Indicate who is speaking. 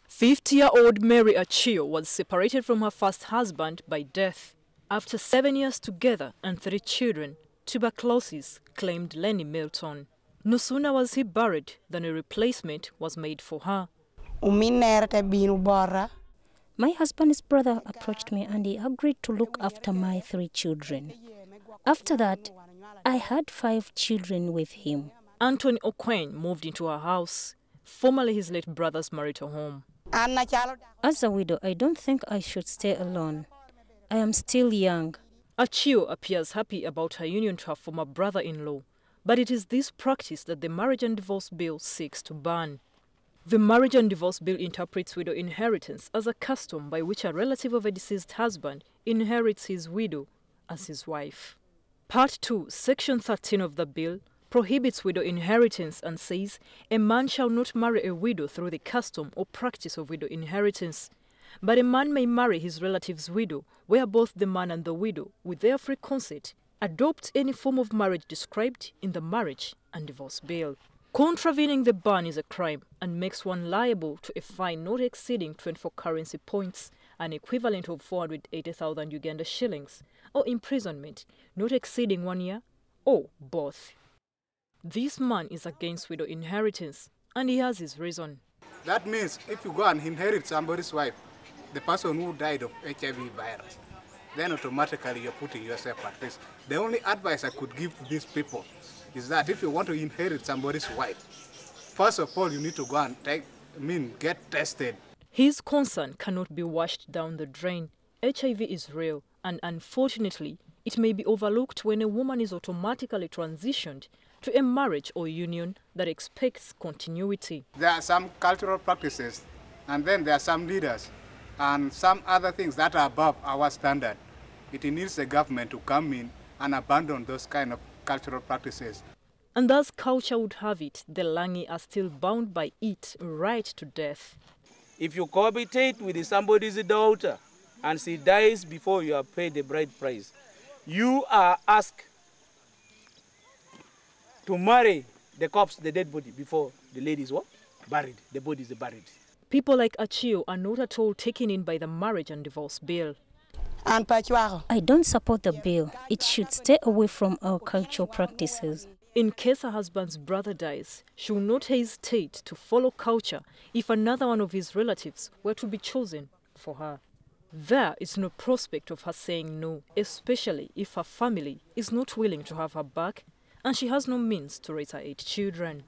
Speaker 1: 50-year-old Mary Acio was separated from her first husband by death. After 7 years together and 3 children, tuberculosis claimed Lenny Milton. No sooner was he buried than a replacement was made for her.
Speaker 2: My husband's brother approached me and he agreed to look after my 3 children. After that, I had 5 children with him.
Speaker 1: Anthony Okwen moved into her house, formerly his late brother's marital home.
Speaker 2: As a widow, I don't think I should stay alone. I am still young.
Speaker 1: Acio appears happy about her union to her former brother-in-law, but it is this practice that the Marriage and Divorce Bill seeks to ban. The Marriage and Divorce Bill interprets widow inheritance as a custom by which a relative of a deceased husband inherits his widow as his wife. Part 2, Section 13 of the bill prohibits widow inheritance and says a man shall not marry a widow through the custom or practice of widow inheritance. But a man may marry his relative's widow, where both the man and the widow, with their free consent, adopt any form of marriage described in the Marriage and Divorce Bill. Contravening the ban is a crime and makes one liable to a fine not exceeding 24 currency points, an equivalent of 480,000 Uganda shillings, or imprisonment not exceeding 1 year, or both. This man is against widow inheritance, and he has his reason.
Speaker 3: That means if you go and inherit somebody's wife, the person who died of HIV virus, then automatically you're putting yourself at risk. The only advice I could give to these people is that if you want to inherit somebody's wife, first of all, you need to go and get tested.
Speaker 1: His concern cannot be washed down the drain. HIV is real, and unfortunately, it may be overlooked when a woman is automatically transitioned to a marriage or union that expects continuity.
Speaker 3: There are some cultural practices, and then there are some leaders, and some other things that are above our standard. It needs the government to come in and abandon those kind of cultural practices.
Speaker 1: And thus culture would have it, the Langi are still bound by it right to death.
Speaker 4: If you cohabitate with somebody's daughter and she dies before you have paid the bride price, you are asked to marry the corpse, the dead body, before the lady is what? Buried. The body is buried.
Speaker 1: People like Acio are not at all taken in by the Marriage and Divorce Bill.
Speaker 2: I don't support the bill. It should stay away from our cultural practices.
Speaker 1: In case her husband's brother dies, she will not hesitate to follow culture if another one of his relatives were to be chosen for her. There is no prospect of her saying no, especially if her family is not willing to have her back and she has no means to raise her 8 children.